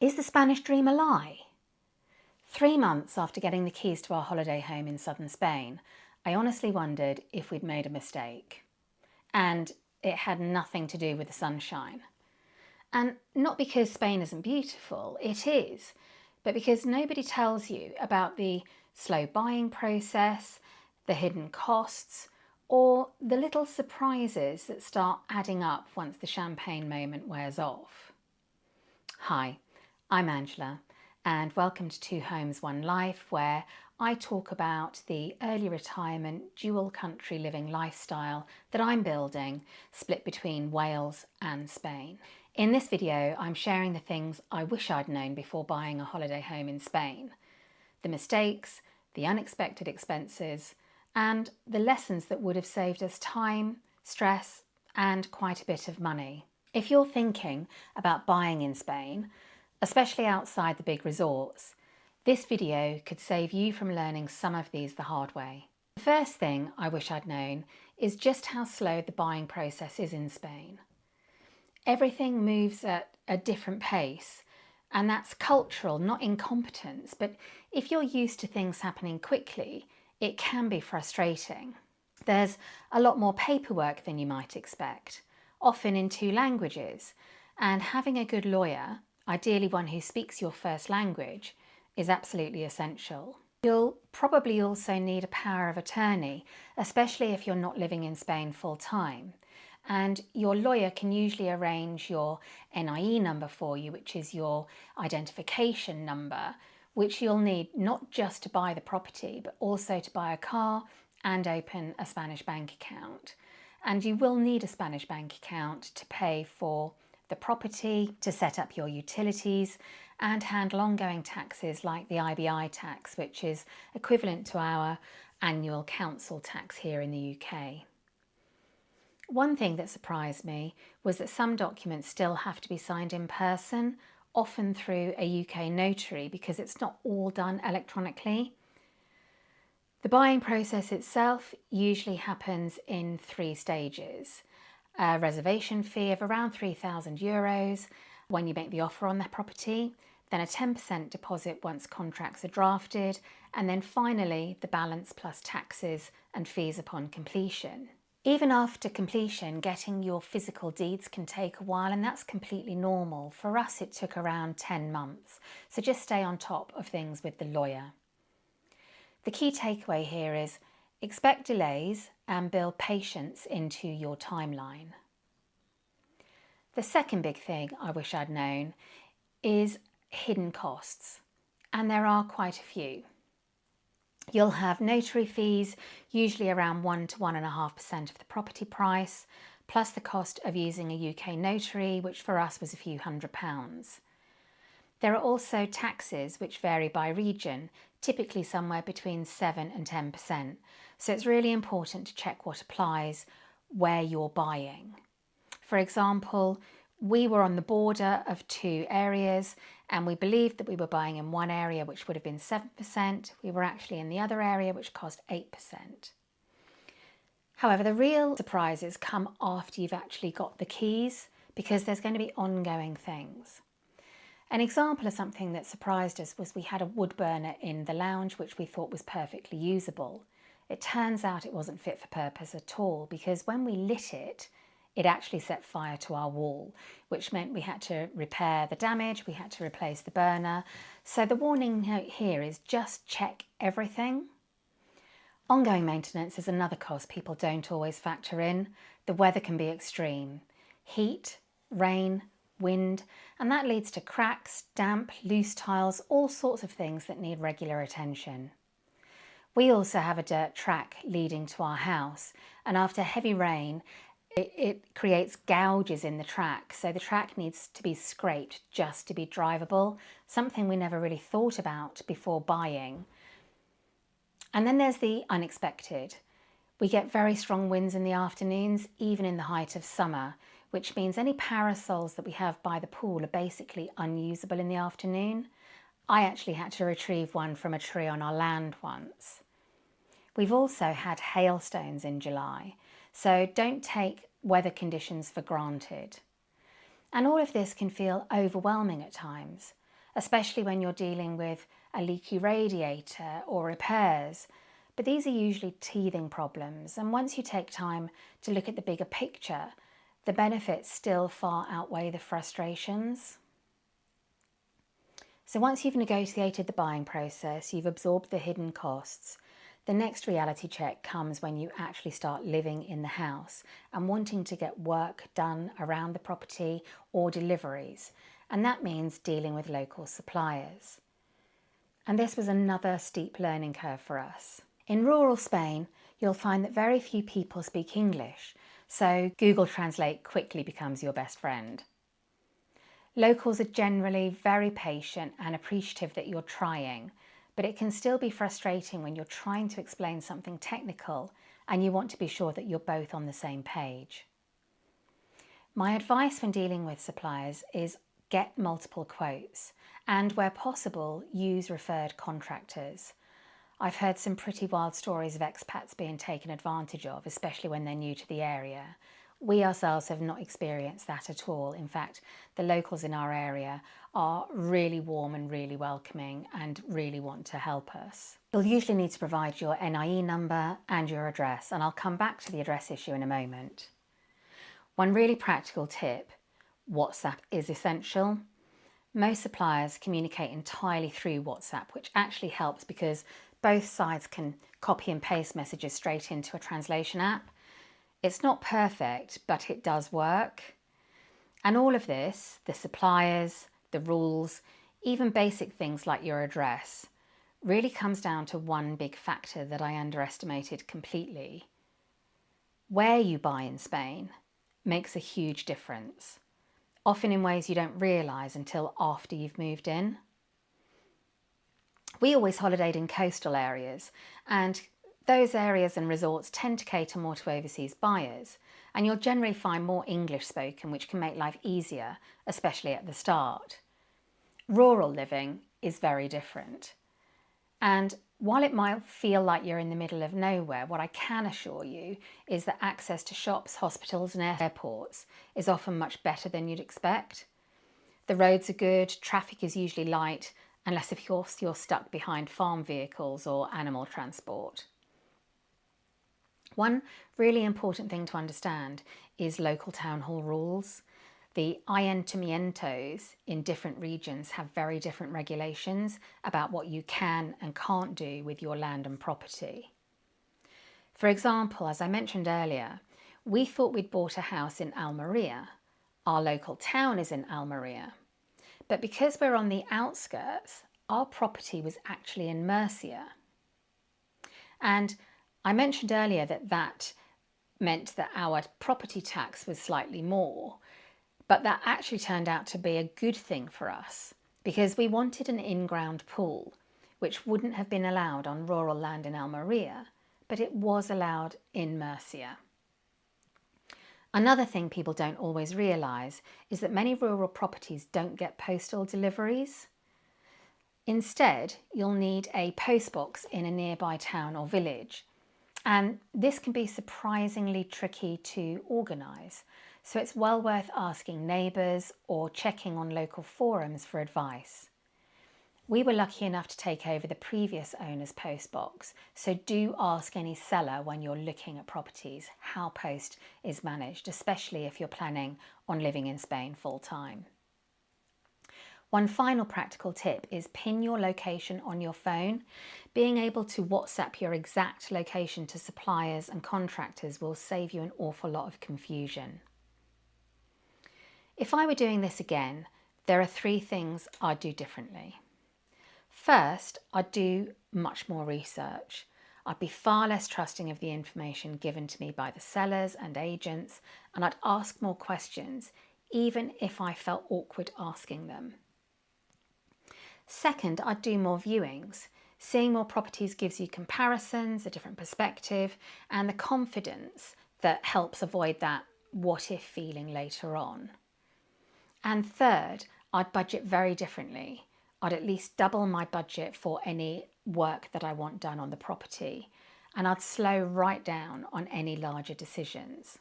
Is the Spanish dream a lie? 3 months after getting the keys to our holiday home in southern Spain, I honestly wondered if we'd made a mistake. And it had nothing to do with the sunshine. And not because Spain isn't beautiful, it is, but because nobody tells you about the slow buying process, the hidden costs, or the little surprises that start adding up once the champagne moment wears off. Hi, I'm Angela, and welcome to Two Homes, One Life, where I talk about the early retirement, dual country living lifestyle that I'm building, split between Wales and Spain. In this video, I'm sharing the things I wish I'd known before buying a holiday home in Spain, the mistakes, the unexpected expenses, and the lessons that would have saved us time, stress, and quite a bit of money. If you're thinking about buying in Spain, especially outside the big resorts, this video could save you from learning some of these the hard way. The first thing I wish I'd known is just how slow the buying process is in Spain. Everything moves at a different pace, and that's cultural, not incompetence, but if you're used to things happening quickly, it can be frustrating. There's a lot more paperwork than you might expect, often in 2 languages, and having a good lawyer, ideally one who speaks your first language, is absolutely essential. You'll probably also need a power of attorney, especially if you're not living in Spain full time. And your lawyer can usually arrange your NIE number for you, which is your identification number, which you'll need not just to buy the property, but also to buy a car and open a Spanish bank account. And you will need a Spanish bank account to pay for the property, to set up your utilities, and handle ongoing taxes like the IBI tax, which is equivalent to our annual council tax here in the UK. One thing that surprised me was that some documents still have to be signed in person, often through a UK notary, because it's not all done electronically. The buying process itself usually happens in 3 stages. A reservation fee of around €3,000 when you make the offer on the property, then a 10% deposit once contracts are drafted, and then finally the balance plus taxes and fees upon completion. Even after completion, getting your physical deeds can take a while, and that's completely normal. For us, it took around 10 months, so just stay on top of things with the lawyer. The key takeaway here is expect delays and build patience into your timeline. The second big thing I wish I'd known is hidden costs, and there are quite a few. You'll have notary fees, usually around 1 to 1.5% of the property price, plus the cost of using a UK notary, which for us was a few £100s. There are also taxes which vary by region, typically somewhere between 7 and 10%. So it's really important to check what applies where you're buying. For example, we were on the border of 2 areas and we believed that we were buying in one area which would have been 7%. We were actually in the other area which cost 8%. However, the real surprises come after you've actually got the keys, because there's going to be ongoing things. An example of something that surprised us was we had a wood burner in the lounge which we thought was perfectly usable. It turns out it wasn't fit for purpose at all, because when we lit it, it actually set fire to our wall, which meant we had to repair the damage, we had to replace the burner. So the warning note here is just check everything. Ongoing maintenance is another cost people don't always factor in. The weather can be extreme. Heat, rain, wind, and that leads to cracks, damp, loose tiles, all sorts of things that need regular attention. We also have a dirt track leading to our house, and after heavy rain, it creates gouges in the track, so the track needs to be scraped just to be drivable, something we never really thought about before buying. And then there's the unexpected. We get very strong winds in the afternoons, even in the height of summer, which means any parasols that we have by the pool are basically unusable in the afternoon. I actually had to retrieve one from a tree on our land once. We've also had hailstones in July, so don't take weather conditions for granted. And all of this can feel overwhelming at times. especially when you're dealing with a leaky radiator or repairs. But these are usually teething problems, and once you take time to look at the bigger picture, the benefits still far outweigh the frustrations. So once you've negotiated the buying process, you've absorbed the hidden costs, the next reality check comes when you actually start living in the house and wanting to get work done around the property or deliveries. And that means dealing with local suppliers. And this was another steep learning curve for us. In rural Spain, you'll find that very few people speak English, so Google Translate quickly becomes your best friend. Locals are generally very patient and appreciative that you're trying, but it can still be frustrating when you're trying to explain something technical and you want to be sure that you're both on the same page. My advice when dealing with suppliers is get multiple quotes and, where possible, use referred contractors. I've heard some pretty wild stories of expats being taken advantage of, especially when they're new to the area. We ourselves have not experienced that at all. In fact, the locals in our area are really warm and really welcoming and really want to help us. You'll usually need to provide your NIE number and your address, and I'll come back to the address issue in a moment. One really practical tip: WhatsApp is essential. Most suppliers communicate entirely through WhatsApp, which actually helps because both sides can copy and paste messages straight into a translation app. It's not perfect, but it does work. And all of this, the suppliers, the rules, even basic things like your address, really comes down to one big factor that I underestimated completely. Where you buy in Spain makes a huge difference, often in ways you don't realise until after you've moved in. We always holidayed in coastal areas, and those areas and resorts tend to cater more to overseas buyers, and you'll generally find more English spoken, which can make life easier, especially at the start. Rural living is very different. And while it might feel like you're in the middle of nowhere, what I can assure you is that access to shops, hospitals and airports is often much better than you'd expect. The roads are good, traffic is usually light, unless of course you're stuck behind farm vehicles or animal transport. One really important thing to understand is local town hall rules. The ayuntamientos in different regions have very different regulations about what you can and can't do with your land and property. For example, as I mentioned earlier, we thought we'd bought a house in Almeria. Our local town is in Almeria. But because we're on the outskirts, our property was actually in Murcia. And I mentioned earlier that meant that our property tax was slightly more, but that actually turned out to be a good thing for us because we wanted an in-ground pool, which wouldn't have been allowed on rural land in Almeria, but it was allowed in Murcia. Another thing people don't always realise is that many rural properties don't get postal deliveries. Instead, you'll need a postbox in a nearby town or village. And this can be surprisingly tricky to organise, so it's well worth asking neighbours or checking on local forums for advice. We were lucky enough to take over the previous owner's postbox, so do ask any seller when you're looking at properties how post is managed, especially if you're planning on living in Spain full time. One final practical tip is pin your location on your phone. Being able to WhatsApp your exact location to suppliers and contractors will save you an awful lot of confusion. If I were doing this again, there are 3 things I'd do differently. First, I'd do much more research. I'd be far less trusting of the information given to me by the sellers and agents, and I'd ask more questions, even if I felt awkward asking them. Second, I'd do more viewings. Seeing more properties gives you comparisons, a different perspective, and the confidence that helps avoid that what if feeling later on. And third, I'd budget very differently. I'd at least double my budget for any work that I want done on the property, and I'd slow right down on any larger decisions.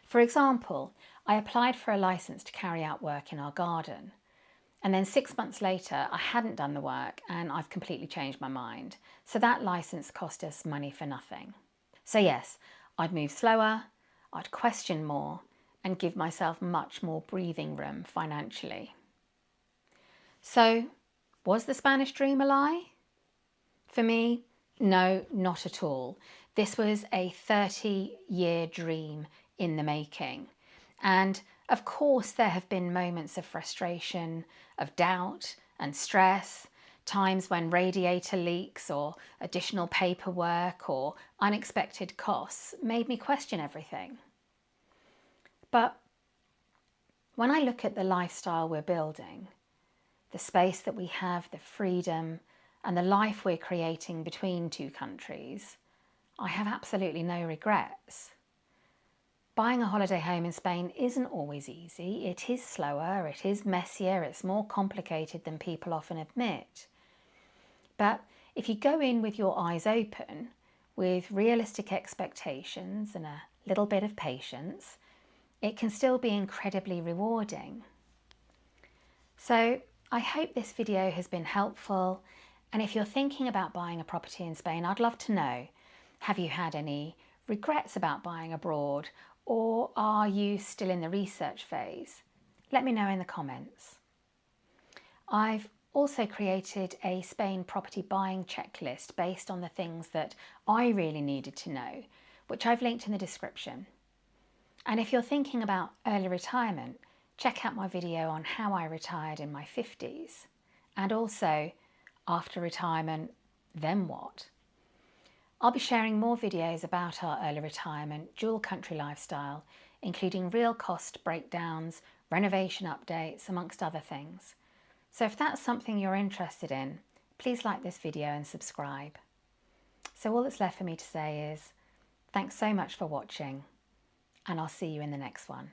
For example, I applied for a licence to carry out work in our garden. And then 6 months later, I hadn't done the work and I've completely changed my mind. So that license cost us money for nothing. So yes, I'd move slower, I'd question more, and give myself much more breathing room financially. So, was the Spanish dream a lie? For me, no, not at all. This was a 30-year dream in the making. And of course, there have been moments of frustration, of doubt and stress, times when radiator leaks or additional paperwork or unexpected costs made me question everything. But when I look at the lifestyle we're building, the space that we have, the freedom, and the life we're creating between two countries, I have absolutely no regrets. Buying a holiday home in Spain isn't always easy. It is slower, it is messier, it's more complicated than people often admit. But if you go in with your eyes open, with realistic expectations and a little bit of patience, it can still be incredibly rewarding. So I hope this video has been helpful, and if you're thinking about buying a property in Spain, I'd love to know, have you had any regrets about buying abroad, or are you still in the research phase? Let me know in the comments. I've also created a Spain property buying checklist based on the things that I really needed to know, which I've linked in the description. And if you're thinking about early retirement, check out my video on how I retired in my 50s, and also after retirement, then what? I'll be sharing more videos about our early retirement dual country lifestyle, including real cost breakdowns, renovation updates, amongst other things. So if that's something you're interested in, please like this video and subscribe. So all that's left for me to say is, thanks so much for watching, and I'll see you in the next one.